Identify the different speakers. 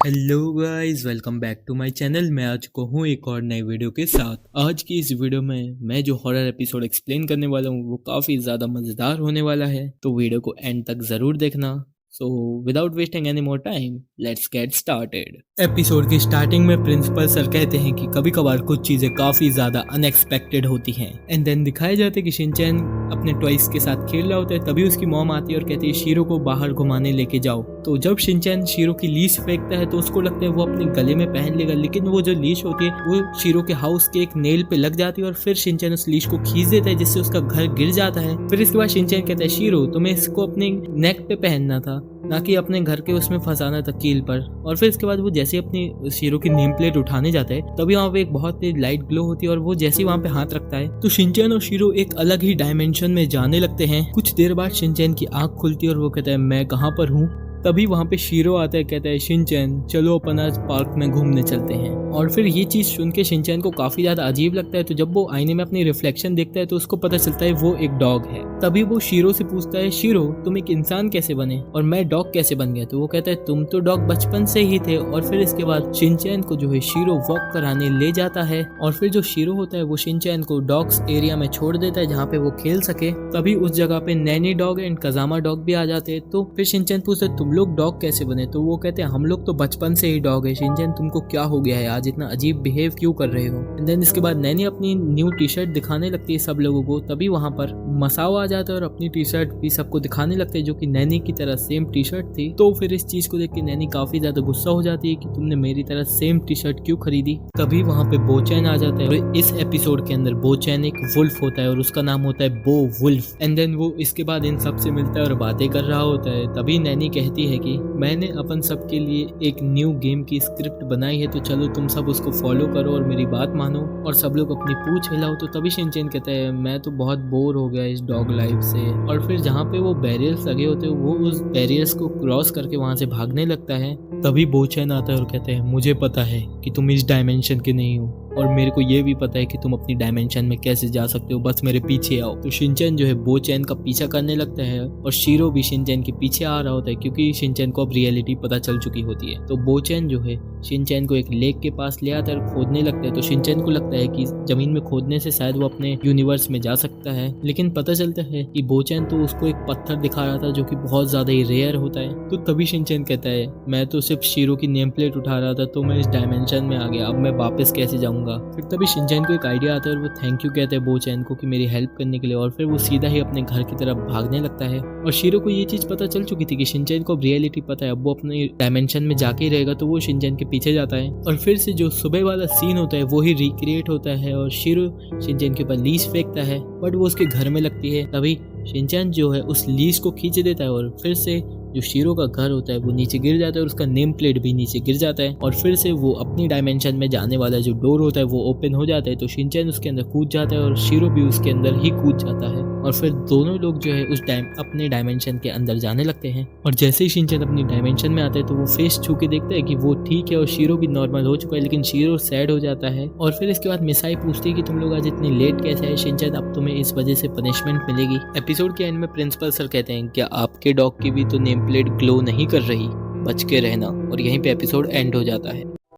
Speaker 1: Hello guys, welcome back to my channel. मैं आ चुका हूँ एक और नई वीडियो के साथ। आज की इस वीडियो में मैं जो हॉरर एपिसोड एक्सप्लेन करने वाला हूँ वो काफ़ी ज़्यादा मज़ेदार होने वाला है, तो वीडियो को एंड तक ज़रूर देखना। So without wasting any more time, let's get started. Episode की स्टार्टिंग में प्रिंसिपल सर कहते हैं कि कभी कभार कुछ चीज़ें काफ़ी ज़्यादा अनएक्सपेक्टेड होती हैं, एंड देन दिखाया जाता है कि शिनचैन अपने टॉयज के साथ खेल रहा होता है। तभी उसकी मॉम आती है और कहती है शीरो को बाहर घुमाने लेके जाओ। तो जब शिनचैन शीरो की लीश फेंकता है तो उसको लगता है वो अपने गले में पहन लेगा, लेकिन वो जो लीश होती है वो शीरो के हाउस के एक नेल पे लग जाती है और फिर शिनचैन उस लीश को खींच देता है जिससे उसका घर गिर जाता है। फिर इसके बाद शिनचैन कहता है शीरो तुम्हें इसको अपने नेक पे पहनना था, ना कि अपने घर के उसमें फंसाना था कील पर। और फिर इसके बाद वो जैसे अपनी शीरो की नेम प्लेट उठाने जाता है तभी वहाँ पे एक बहुत तेज लाइट ग्लो होती है और वो जैसे वहाँ पे हाथ रखता है तो शिनचैन और शीरो एक अलग ही डायमेंशन में जाने लगते हैं। कुछ देर बाद शिनचैन की आंख खुलती है और वो कहता है मैं कहाँ पर हूँ। तभी वहाँ पे शीरो आता है, कहता है शिनचैन चलो अपन आज पार्क में घूमने चलते हैं। और फिर ये चीज़ सुन के शिनचैन को काफ़ी ज़्यादा अजीब लगता है, तो जब वो आईने में अपनी रिफ्लेक्शन देखता है तो उसको पता चलता है वो एक डॉग है। तभी वो शीरो से पूछता है शीरो तुम एक इंसान कैसे बने और मैं डॉग कैसे बन गया। तो वो कहता है तुम तो डॉग बचपन से ही थे। और फिर इसके बाद शिनचैन को जो है शीरो वॉक कराने ले जाता है और फिर जो शीरो होता है वो शिनचैन को डॉग्स एरिया में छोड़ देता है जहाँ पे वो खेल सके। तभी उस जगह पे नैनी डॉग एंड कजामा डॉग भी आ जाते हैं। तो फिर शिनचैन पूछता है तुम लोग डॉग कैसे बने। तो वो कहते हैं हम लोग तो बचपन से ही डॉग है। शिनचैन तुमको क्या हो गया है, आज इतना अजीब बिहेव क्यों कर रहे हो। एंड देन इसके बाद नैनी अपनी न्यू टी शर्ट दिखाने लगती है सब लोगों को। तभी वहाँ पर मसाओ आ जाता है और अपनी टी शर्ट भी सबको दिखाने लगते हैं जो कि नैनी की तरह सेम टी शर्ट थी। तो फिर इस चीज को देख के नैनी काफी ज्यादा गुस्सा हो जाती है कि तुमने मेरी तरह सेम टी शर्ट क्यों खरीदी। तभी वहाँ पे बोचैन आ जाता है और इस एपिसोड के अंदर बोचैन एक वुल्फ होता है और उसका नाम होता है बो वुल्फ। एंड देन वो इसके बाद इन सब से मिलता है और बातें कर रहा होता है। तभी नैनी कहती है कि मैंने अपन सबके लिए एक न्यू गेम की स्क्रिप्ट बनाई है, तो चलो तुम सब उसको फॉलो करो और मेरी बात मानो और सब लोग अपनी पूंछ हिलाओ। तो तभी शिनचैन कहता है मैं तो बहुत बोर हो गया इस डॉग लाइफ से। और फिर जहाँ पे वो बैरियर्स लगे होते हैं वो उस बैरियर्स को क्रॉस करके वहां से भागने लगता है। तभी बोचैन आता है और कहते हैं मुझे पता है कि तुम इस डायमेंशन के नहीं हो और मेरे को ये भी पता है कि तुम अपनी डायमेंशन में कैसे जा सकते हो, बस मेरे पीछे आओ। तो शिनचैन जो है बोचैन का पीछा करने लगता है और शीरो भी शिनचैन के पीछे आ रहा होता है क्योंकि शिनचैन को अब रियलिटी पता चल चुकी होती है। तो बोचैन जो है शिनचैन को एक लेक के पास ले आता है और खोदने लगता है। तो शिनचैन को लगता है कि जमीन में खोदने से शायद वो अपने यूनिवर्स में जा सकता है, लेकिन पता चलता है कि बोचैन तो उसको एक पत्थर दिखा रहा था जो कि बहुत ज्यादा ही रेयर होता है। तो तभी शिनचैन कहता है मैं तो सिर्फ शीरो की नेम प्लेट उठा रहा था तो मैं इस डायमेंशन में आ गया, अब मैं वापस कैसे जाऊंगा। फिर तभी शिनचैन को एक आइडिया आता है और वो थैंक यू कहता है बोचैन को कि मेरी हेल्प करने के लिए। और फिर वो सीधा ही अपने घर की तरफ भागने लगता है। और शीरो को ये चीज पता चल चुकी थी कि शिनचैन को रियलिटी पता है, अब वो अपने डायमेंशन में जाके ही रहेगा। तो वो शिनचैन के पीछे जाता है और फिर से जो सुबह वाला सीन होता है वो ही रिक्रिएट होता है और शीरो शिनचैन के ऊपर लीश फेंकता है बट वो उसके घर में लगती है। तभी शिनचैन जो है उस लीश को खींच देता है और फिर से जो शीरो का घर होता है वो नीचे गिर जाता है और उसका नेम प्लेट भी नीचे गिर जाता है। और फिर से वो अपनी डायमेंशन में जाने वाला जो डोर होता है वो ओपन हो जाता है। तो शिनचैन उसके अंदर कूद जाता है और शीरो भी उसके अंदर ही कूद जाता है और फिर दोनों लोग जो है उस अपने डायमेंशन के अंदर जाने लगते हैं। और जैसे ही शिनचैन अपनी डायमेंशन में आता है तो वो फेस छू के देखता है कि वो ठीक है और शीरो भी नॉर्मल हो चुका है, लेकिन शीरो सैड हो जाता है। और फिर इसके बाद मिसाई पूछती है कि तुम लोग आज इतनी लेट कैसे आए शिनचैन, अब तुम्हें इस वजह से पनिशमेंट मिलेगी। एपिसोड के एंड में प्रिंसिपल सर कहते हैं क्या आपके डॉग की भी तो नेम प्लेट ग्लो नहीं कर रही, बच के रहना। और यहीं पे एपिसोड एंड हो जाता है।